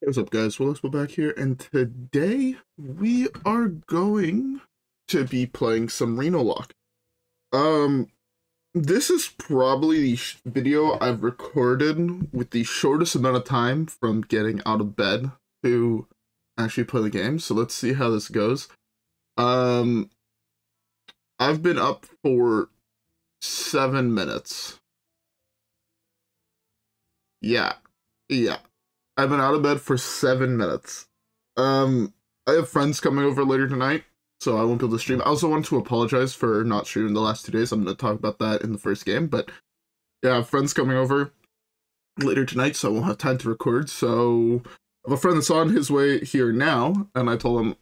What's up, guys? WhirlXbow back here, and today we are going to be playing some Renolock. Um, this is probably the video I've recorded with the shortest amount of time from getting out of bed to actually play the game, so let's see how this goes. I've been up for 7 minutes. Yeah. I've been out of bed for 7 minutes. I have friends coming over later tonight, so I won't be able to stream. I also want to apologize for not streaming the last 2 days. I'm going to talk about that in the first game, but yeah, I have friends coming over later tonight, so I won't have time to record. So I have a friend that's on his way here now, and I told him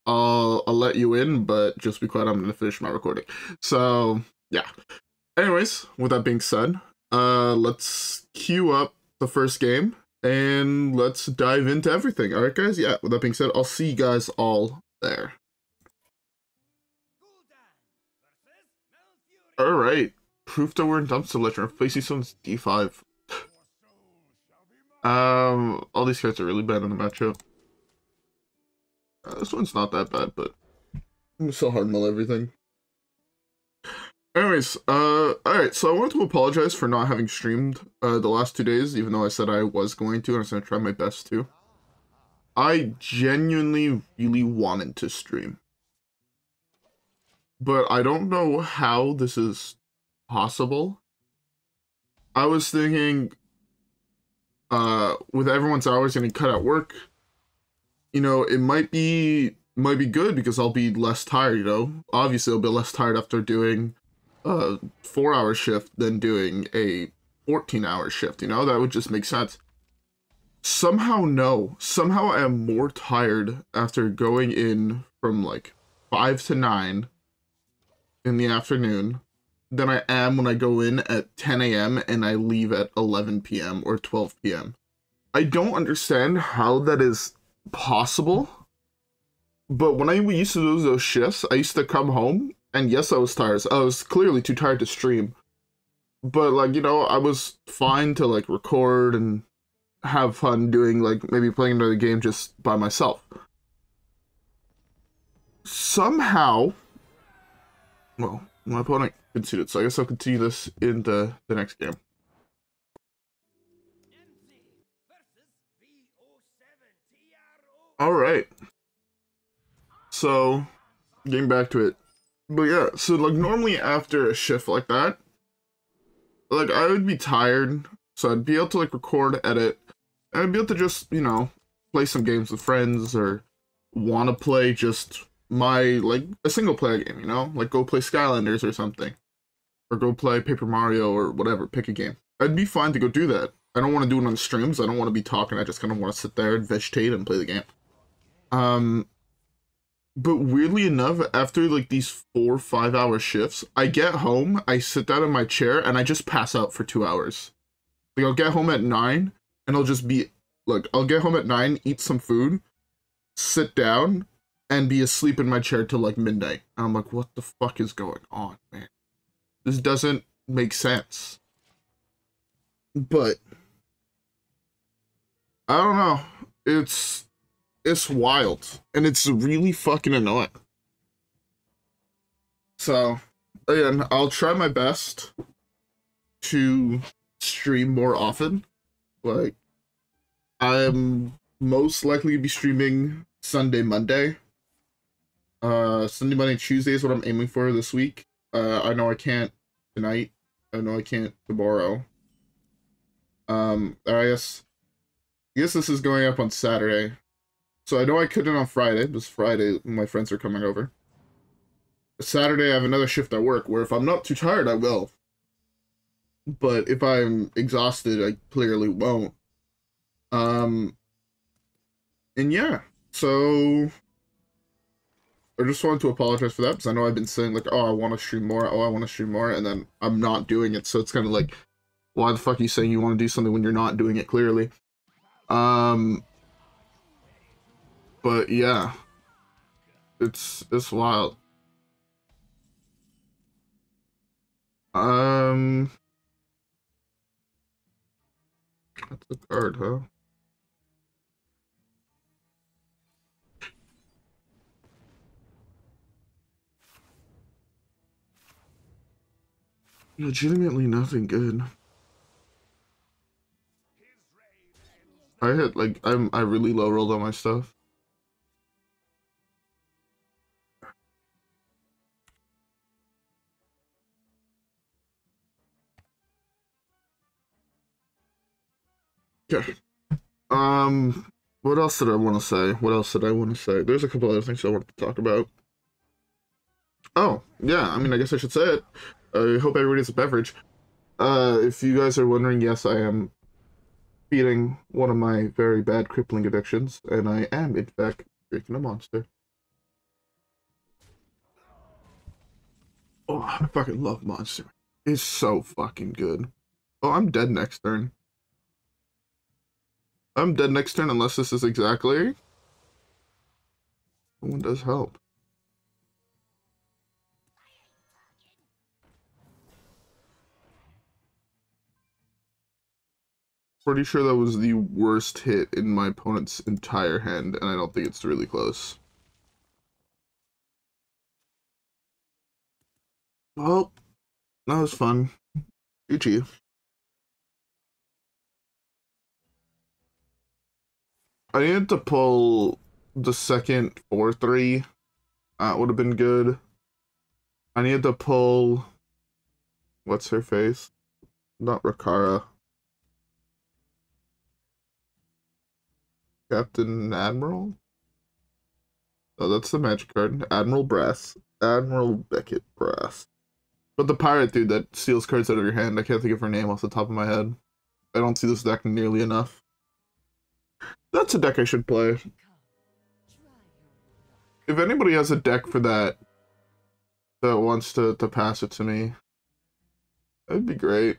I'll let you in, but just be quiet, I'm going to finish my recording. So yeah. Anyways, with that being said, let's queue up the first game. And let's dive into everything. Alright, guys? Yeah, with that being said, I'll see you guys all there. Alright. Proof that we're in Dumpster Legend. Facing someone's D5. All these cards are really bad in the matchup. This one's not that bad, but I'm still hard mill everything. Anyways, alright, so I wanted to apologize for not having streamed the last 2 days, even though I said I was going to, and I was going to try my best to. I genuinely really wanted to stream. But I don't know how this is possible. I was thinking, with everyone's hours getting cut at work, you know, it might be good because I'll be less tired, you know? Obviously, I'll be less tired after doing a 4-hour shift than doing a 14-hour shift, you know? That would just make sense. Somehow I am more tired after going in from like 5 to 9 in the afternoon than I am when I go in at 10 a.m. and I leave at 11 p.m. or 12 p.m. I don't understand how that is possible, but when I used to do those shifts, I used to come home. And yes, I was tired. I was clearly too tired to stream. But, like, you know, I was fine to, like, record and have fun doing, like, maybe playing another game just by myself. Somehow, well, my opponent conceded, so I guess I'll continue this in the next game. Alright. So, getting back to it. But yeah, so like normally after a shift like that, like I would be tired, so I'd be able to like record, edit, and I'd be able to just, you know, play some games with friends or want to play just like a single player game, you know, like go play Skylanders or something, or go play Paper Mario or whatever, pick a game. I'd be fine to go do that. I don't want to do it on streams. I don't want to be talking. I just kind of want to sit there and vegetate and play the game. But weirdly enough, after like these 4 5-hour shifts, I get home, I sit down in my chair, and I just pass out for 2 hours. Like I'll get home at 9, and I'll just be like, I'll get home at 9, eat some food, sit down, and be asleep in my chair till like midnight. And I'm like, what the fuck is going on, man? This doesn't make sense. But I don't know. It's wild, and it's really fucking annoying. So, again, I'll try my best to stream more often. Like, I'm most likely to be streaming Sunday, Monday. Sunday, Monday, Tuesday is what I'm aiming for this week. I know I can't tonight. I know I can't tomorrow. I guess this is going up on Saturday. So I know I couldn't on Friday, because Friday my friends are coming over. Saturday I have another shift at work, where if I'm not too tired, I will. But if I'm exhausted, I clearly won't. And yeah, so I just wanted to apologize for that, because I know I've been saying, like, oh, I want to stream more, and then I'm not doing it, so it's kind of like, why the fuck are you saying you want to do something when you're not doing it, clearly? But yeah, it's wild. That's a card, huh? Legitimately nothing good. I hit like I really low rolled on my stuff. Okay. What else did I want to say? What else did I want to say? There's a couple other things I wanted to talk about. Oh, yeah, I mean, I guess I should say it. I hope everybody has a beverage. If you guys are wondering, yes, I am feeding one of my very bad crippling addictions, and I am, in fact, drinking a Monster. Oh, I fucking love Monster. It's so fucking good. Oh, I'm dead next turn. I'm dead next turn unless this is exactly. One does help. Pretty sure that was the worst hit in my opponent's entire hand, and I don't think it's really close. Well, that was fun. GG. I needed to pull the second 4-3. That would have been good. I needed to pull... What's her face? Not Rakara. Captain Admiral? Oh, that's the magic card. Admiral Brass. Admiral Beckett Brass. But the pirate dude that steals cards out of your hand, I can't think of her name off the top of my head. I don't see this deck nearly enough. That's a deck I should play. If anybody has a deck for that wants to pass it to me, that'd be great.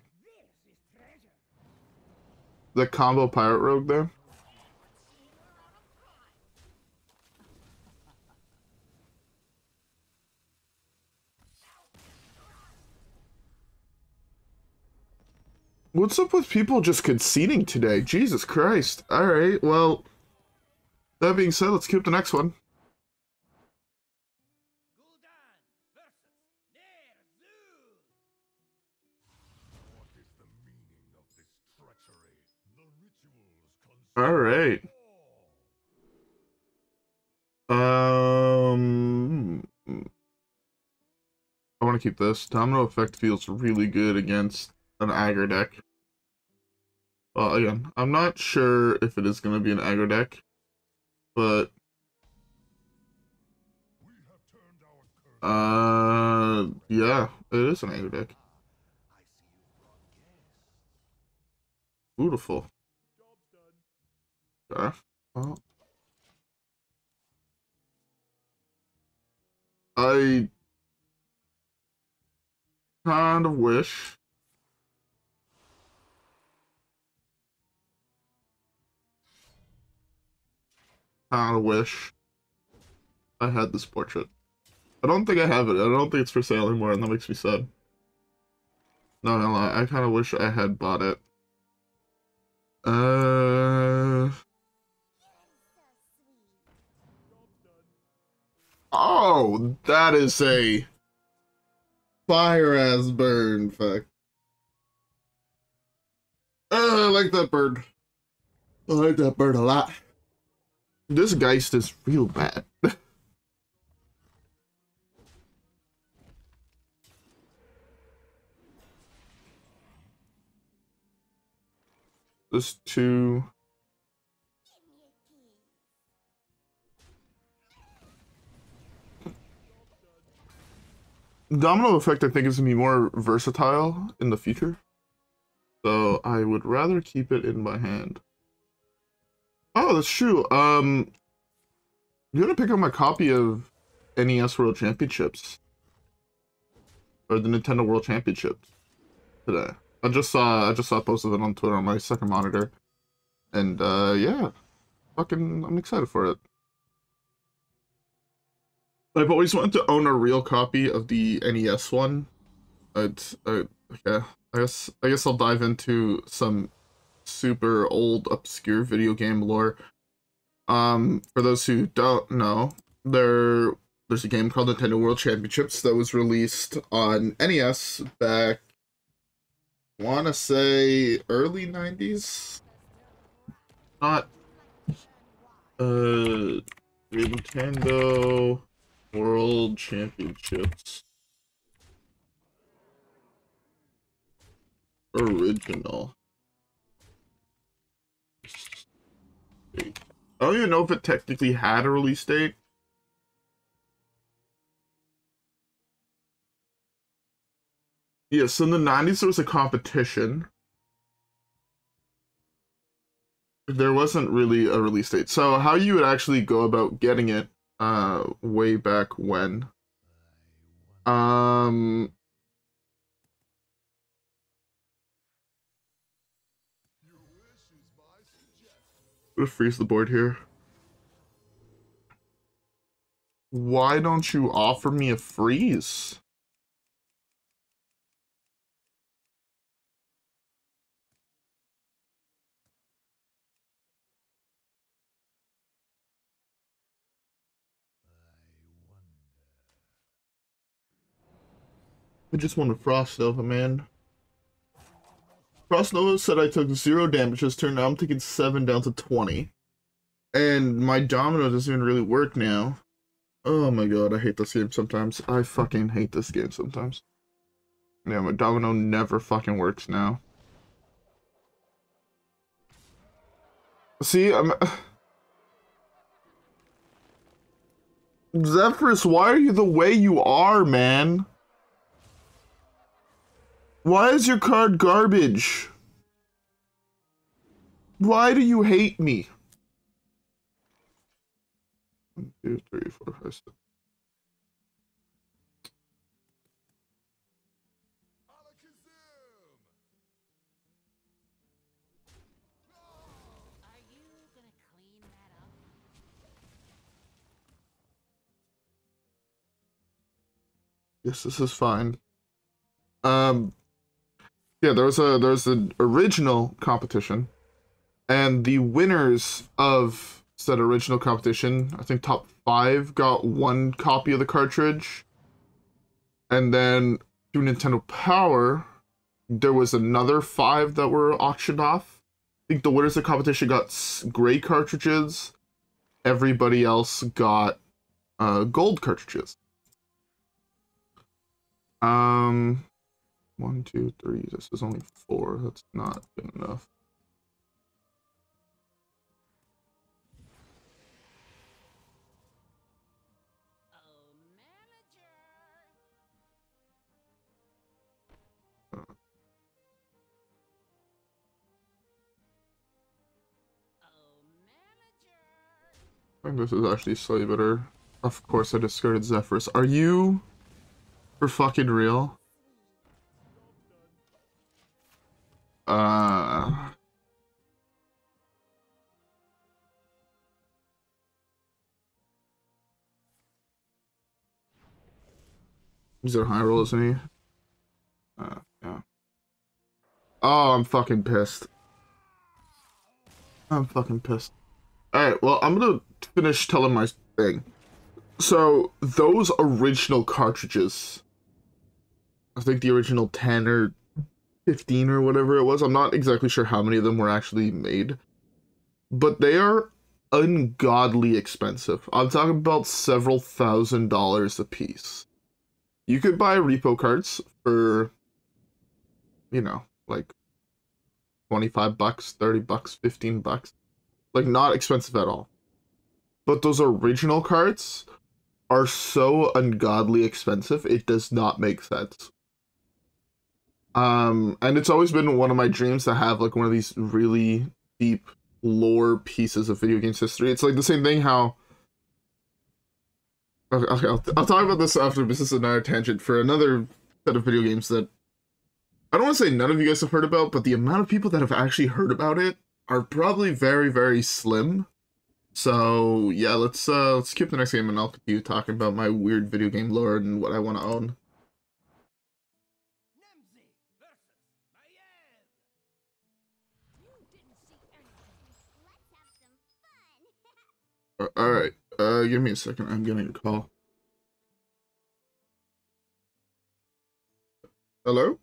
The combo pirate rogue there. What's up with people just conceding today? Jesus Christ. Alright, well, that being said, let's keep the next one. Alright. I want to keep this. Domino Effect feels really good against an aggro deck. Well, again, I'm not sure if it is going to be an aggro deck, but yeah, it is an aggro deck. Beautiful. Okay. Well, I kind of wish I had this portrait. I don't think I have it. I don't think it's for sale anymore, and that makes me sad. No, no, I kind of wish I had bought it. Oh, that is a fire as burn fact. I like that bird. I like that bird a lot. This Geist is real bad. This two. Domino Effect, I think, is going to be more versatile in the future. So I would rather keep it in my hand. Oh, that's true. I'm gonna pick up my copy of NES World Championships. Or the Nintendo World Championships today. I just saw a post of it on Twitter on my second monitor. And yeah. I'm excited for it. I've always wanted to own a real copy of the NES one. Yeah. I guess I'll dive into some super old obscure video game lore. For those who don't know, there's a game called Nintendo World Championships that was released on NES back want to say early 90s. Not Nintendo World Championships original. I don't even know if it technically had a release date. Yes, in the 90s there was a competition. There wasn't really a release date. So how you would actually go about getting it way back when. I'm gonna freeze the board here. Why don't you offer me a freeze? I just want to Frost Nova, man. Frost Nova said I took 0 damage this turn. Now I'm taking 7 down to 20. And my Domino doesn't even really work now. Oh my god, I hate this game sometimes. I fucking hate this game sometimes. Yeah, my Domino never fucking works now. See, I'm... Zephrys, why are you the way you are, man? Why is your card garbage? Why do you hate me? 1, 2, 3, 4, 5, 6. Yes, this is fine. Yeah, there's an original competition, and the winners of said original competition, I think top 5 got 1 copy of the cartridge, and then through Nintendo Power, there was another 5 that were auctioned off. I think the winners of the competition got gray cartridges. Everybody else got gold cartridges. 1, 2, 3. This is only 4. That's not good enough. I think this is actually slightly better. Of course I discarded Zephrys. Are you for fucking real? He's a high roll, isn't he? Yeah. Oh, I'm fucking pissed. I'm fucking pissed. Alright, well, I'm gonna finish telling my thing. So, those original cartridges, I think the original 10 or 15 or whatever it was, I'm not exactly sure how many of them were actually made, but they are ungodly expensive. I'm talking about several $1,000s a piece. You could buy repo cards for, you know, like 25 bucks, 30 bucks, 15 bucks. Like, not expensive at all. But those original cards are so ungodly expensive, it does not make sense. And it's always been one of my dreams to have, like, one of these really deep lore pieces of video games history. It's like the same thing how... Okay, I'll talk about this after, this is another tangent for another set of video games that I don't want to say none of you guys have heard about, but the amount of people that have actually heard about it are probably very, very slim. So yeah, let's skip the next game and I'll continue talking about my weird video game lore and what I want to own. Alright, give me a second, I'm getting a call. Hello?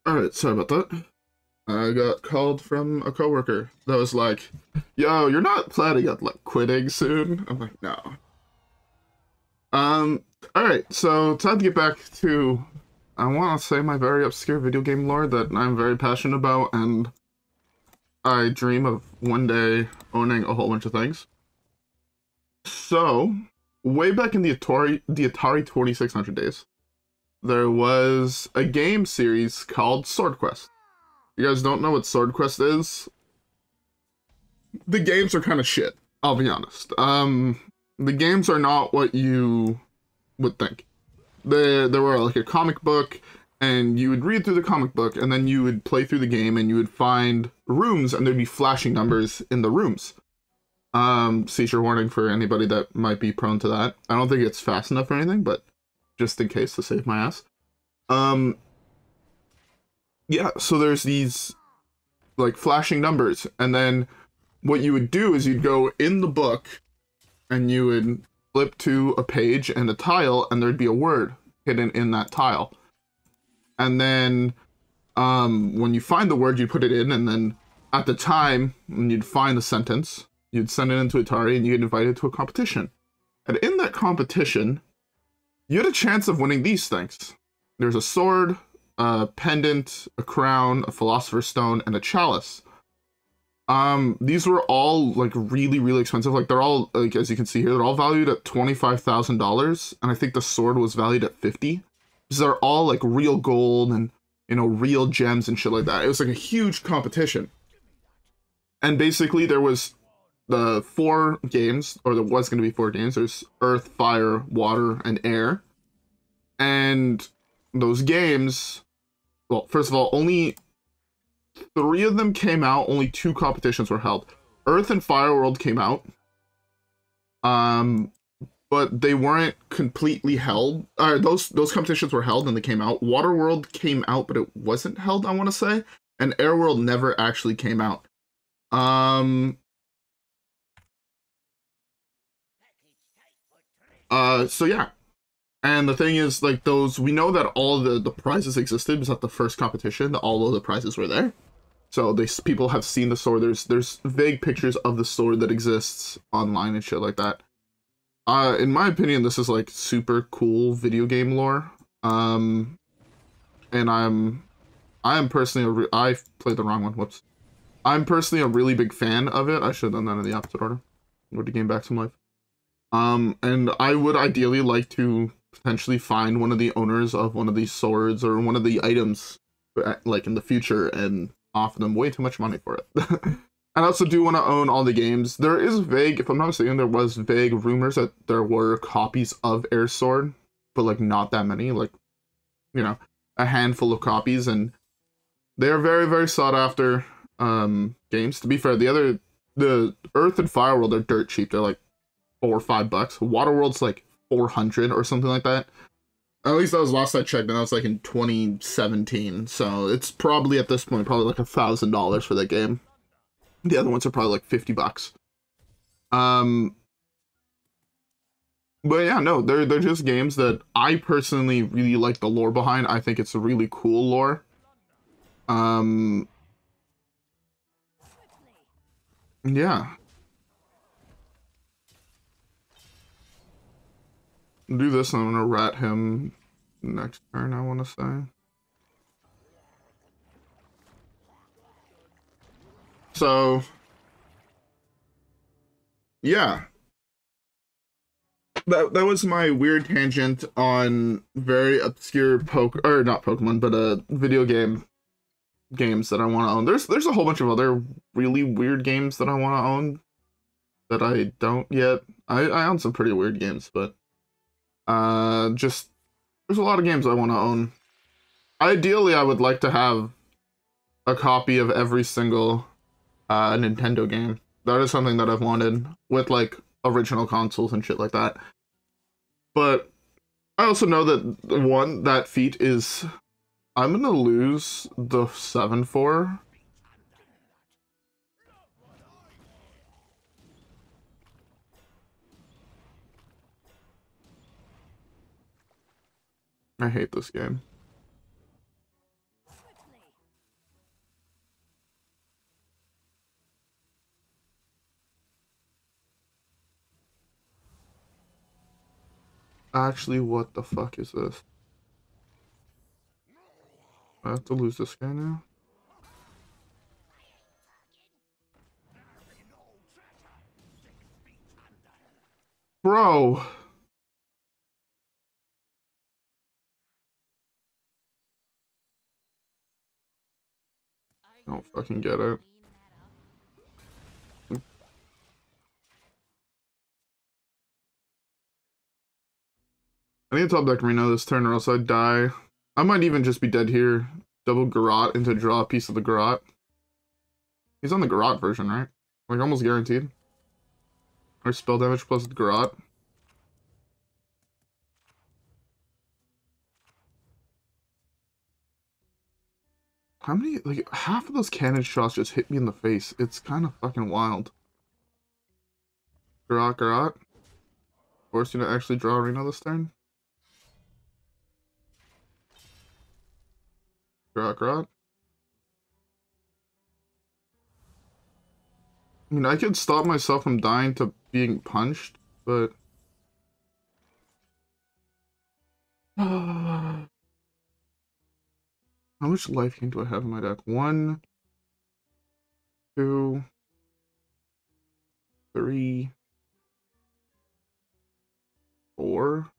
Alright, sorry about that. I got called from a coworker that was like, yo, you're not planning on, like, quitting soon? I'm like, no. Alright, so time to get back to, I want to say, my very obscure video game lore that I'm very passionate about, and I dream of one day owning a whole bunch of things. So, way back in the Atari 2600 days, there was a game series called Sword Quest. You guys don't know what Sword Quest is? The games are kind of shit, I'll be honest. The games are not what you would think. There were like a comic book, and you would read through the comic book, and then you would play through the game, and you would find rooms, and there'd be flashing numbers in the rooms. Seizure warning for anybody that might be prone to that. I don't think it's fast enough or anything, but just in case to save my ass. Yeah, so there's these, like, flashing numbers, and then what you would do is you'd go in the book, and you would flip to a page and a tile, and there'd be a word hidden in that tile. And then, when you find the word, you put it in, and then at the time, when you'd find the sentence, you'd send it into Atari, and you'd get invited to a competition. And in that competition, you had a chance of winning these things. There's a sword, a pendant, a crown, a philosopher's stone, and a chalice. These were all, like, really, really expensive. Like, they're all, like, as you can see here, they're all valued at $25,000, and I think the sword was valued at $50,000. These are all, like, real gold and, you know, real gems and shit like that. It was, like, a huge competition. And basically, there was the 4 games, or there was going to be 4 games. There's Earth, Fire, Water, and Air. And those games, well, first of all, only 3 of them came out, only 2 competitions were held. Earth and Fire World came out, but they weren't completely held. Those competitions were held and they came out. Water World came out, but it wasn't held, I want to say. And Air World never actually came out. So yeah. And the thing is, like, those, we know that all the prizes existed because at the first competition, all of the prizes were there. So people have seen the sword. There's vague pictures of the sword that exists online and shit like that. In my opinion, this is, like, super cool video game lore. And I am personally I played the wrong one. Whoops. I'm personally a really big fan of it. I should have done that in the opposite order. Would to gain back some life. And I would ideally like to potentially find one of the owners of one of these swords or one of the items, like, in the future, and offer them way too much money for it. I also do want to own all the games. There is vague, if I'm not mistaken, there was vague rumors that there were copies of Air Sword, but, like, not that many, like, you know, a handful of copies, and they're very, very sought after games. To be fair, the Earth and Fire World are dirt cheap. They're like $4 or $5. Waterworld's like 400 or something like that. At least that was last I checked, and that was like in 2017. So it's probably at this point probably like $1,000 for that game. The other ones are probably like $50. But yeah, no, they're just games that I personally really like the lore behind. I think it's a really cool lore. Yeah. Do this, and I'm gonna rat him next turn, I want to say. So, yeah. That was my weird tangent on very obscure not Pokemon, but video games that I want to own. There's a whole bunch of other really weird games that I want to own that I don't yet. I own some pretty weird games, but just there's a lot of games I want to own. Ideally, I would like to have a copy of every single Nintendo game. That is something that I've wanted with, like, original consoles and shit like that. But I also know that that feat is, I'm gonna lose the 7-4. I hate this game. Actually, what the fuck is this? I have to lose this guy now. Bro. I don't fucking get it. I need to top deck Reno this turn or else I die. I might even just be dead here. Double Garrot into draw a piece of the Garrot. He's on the Garrot version, right? Like almost guaranteed. Or spell damage plus the Garrot. How many, like, half of those cannon shots just hit me in the face. It's kind of fucking wild. Garrot, Garrot. Force you to actually draw Reno this turn. Garrot, Garrot. I mean, I could stop myself from dying to being punched, but... How much life gain do I have in my deck? 1, 2, 3, 4.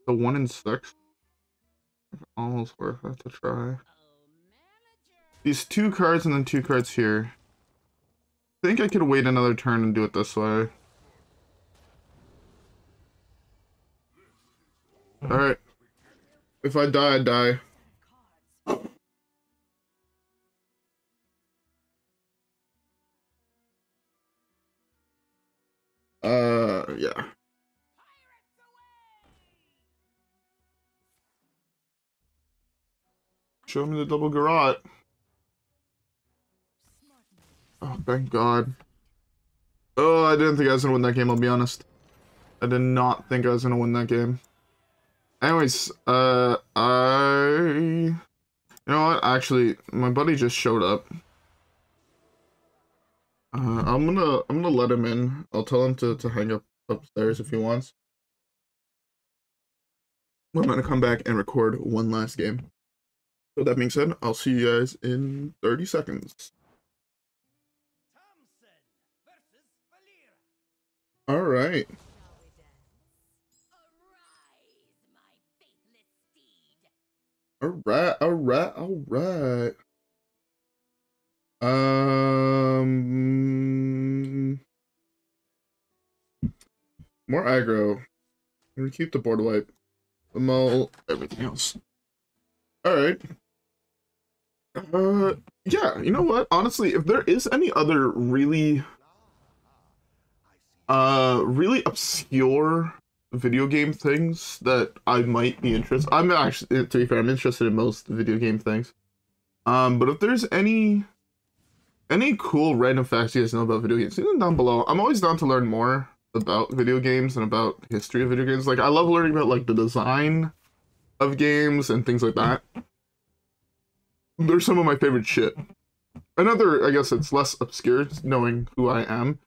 The 1 and 6. Almost worth it to try. These 2 cards and then 2 cards here. I think I could wait another turn and do it this way. Alright. If I die, I die. Yeah. Show me the double Garrot. Oh, thank God. Oh, I didn't think I was gonna win that game, I'll be honest. I did not think I was gonna win that game. Anyways, you know what? Actually, my buddy just showed up. I'm gonna let him in. I'll tell him to hang up upstairs if he wants. I'm gonna come back and record one last game. So that being said, I'll see you guys in 30 seconds. All right. All right. More aggro. We keep the board wipe. The mull, everything else. Alright. Yeah, you know what? Honestly, if there is any other really obscure video game things that I might be interested, I'm actually, to be fair, I'm interested in most video game things. But if there's any cool random facts you guys know about video games, leave them down below. I'm always down to learn more about video games and about the history of video games. Like, I love learning about, like, the design of games and things like that. They're some of my favorite shit. Another, I guess it's less obscure, knowing who I am,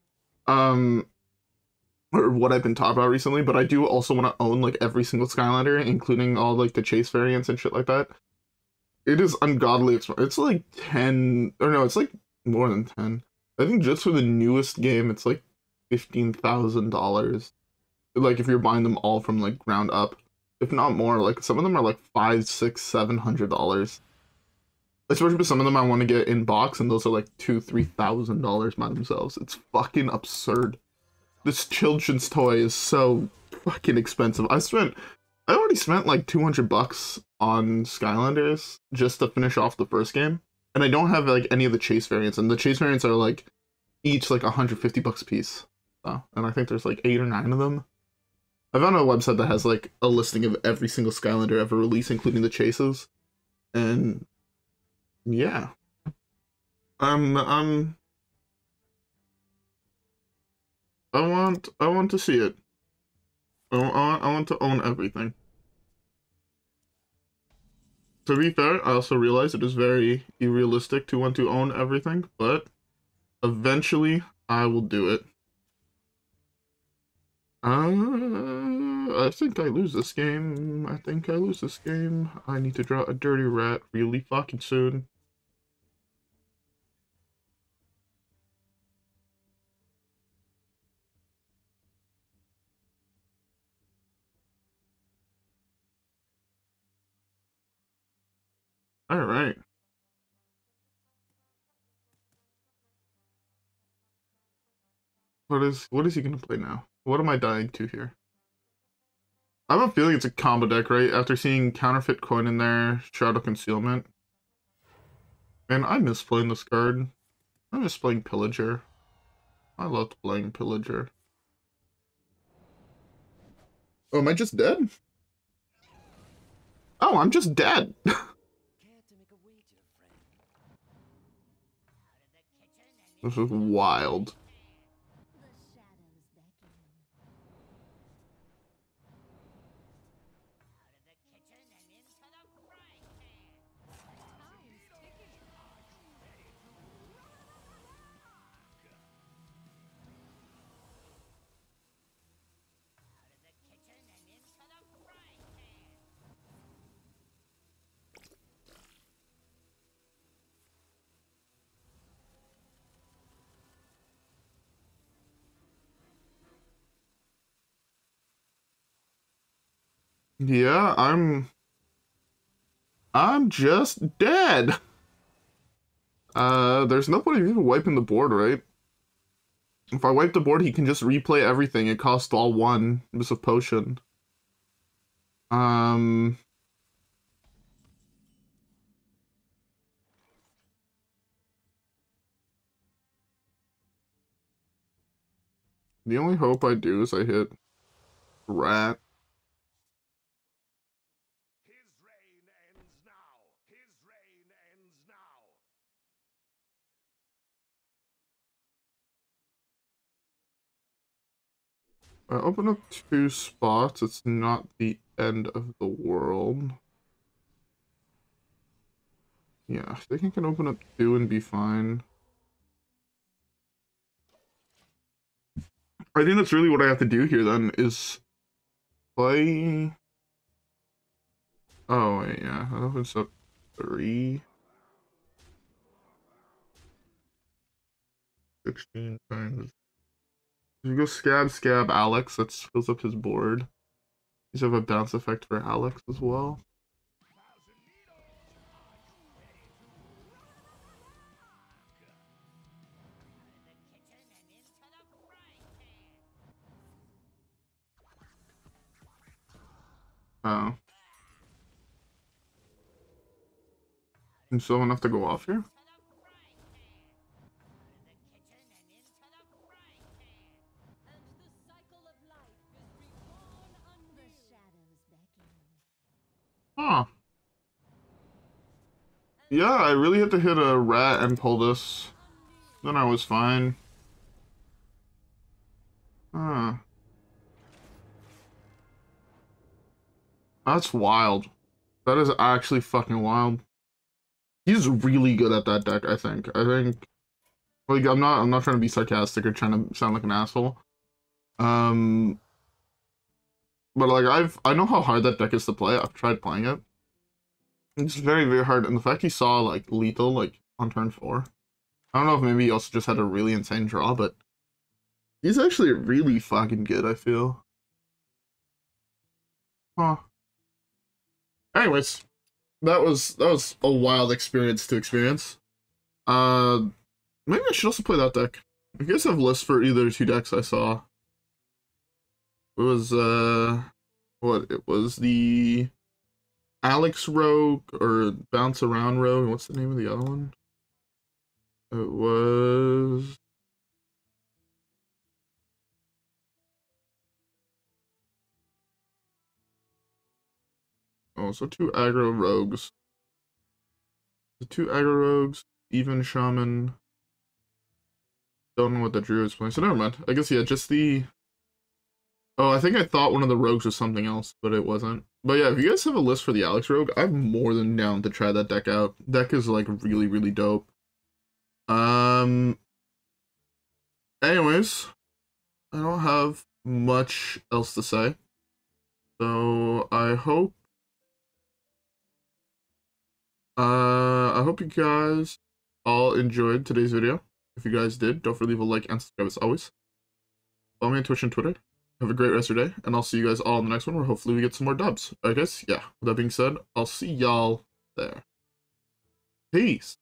or what I've been taught about recently, but I do also want to own, like, every single Skylander, including all, like, the chase variants and shit like that. It is ungodly expensive. It's like 10, or no, it's like more than 10. I think just for the newest game, it's like $15,000. Like, if you're buying them all from, like, ground up. If not more, like, some of them are like $500, $600, $700. Especially with some of them I want to get in box, and those are like $2,000, $3,000 by themselves. It's fucking absurd. This children's toy is so fucking expensive. I already spent like $200 on Skylanders just to finish off the first game, and I don't have like any of the chase variants, and the chase variants are like each like $150 a piece. So, and I think there's like 8 or 9 of them. I found a website that has like a listing of every single Skylander ever released, including the chases, and yeah, I want to see it. I want to own everything. To be fair, I also realize it is very unrealistic to want to own everything, but eventually I will do it. I think I lose this game. I think I lose this game. I need to draw a dirty rat really fucking soon. All right. What is he gonna play now? What am I dying to here? I have a feeling it's a combo deck, right? After seeing Counterfeit Coin in there, Shadow Concealment. Man, I miss playing this card. I miss playing Pillager. I loved playing Pillager. Oh, am I just dead? Oh, I'm just dead. This is wild. Yeah, I'm just dead. There's no point in even wiping the board, right? If I wipe the board, he can just replay everything. It costs all one. Miss a potion. The only hope I do is I hit rat. I open up 2 spots. It's not the end of the world. Yeah, I think I can open up 2 and be fine. I think that's really what I have to do here then, is play... Oh, wait, yeah, that opens up 3. 16 times. You go scab, Alex, that fills up his board. He's have a bounce effect for Alex as well. Oh. And so enough to go off here? Huh. Yeah, I really had to hit a rat and pull this. Then I was fine. Huh. That's wild. That is actually fucking wild. He's really good at that deck, I think. Like I'm not trying to be sarcastic or trying to sound like an asshole. But like I know how hard that deck is to play. I've tried playing it. It's very, very hard. And the fact he saw like lethal like on turn 4. I don't know if maybe he also just had a really insane draw, but he's actually really fucking good, I feel. Huh. Anyways, that was a wild experience to experience. Maybe I should also play that deck. If you guys have lists for either 2 decks I saw. It was what? It was the Alex Rogue or Bounce Around Rogue. What's the name of the other one? It was oh, so 2 aggro rogues. The 2 aggro rogues, even shaman. Don't know what the druid is playing, so never mind. I guess yeah, just the. Oh, I think I thought one of the rogues was something else, but it wasn't. But yeah, if you guys have a list for the Alex Rogue, I'm more than down to try that deck out. Deck is like really, really dope. Anyways, I don't have much else to say. So I hope you guys all enjoyed today's video. If you guys did, don't forget to leave a like and subscribe as always. Follow me on Twitch and Twitter. Have a great rest of your day, and I'll see you guys all in the next one where hopefully we get some more dubs. Alright guys, yeah, with that being said, I'll see y'all there. Peace.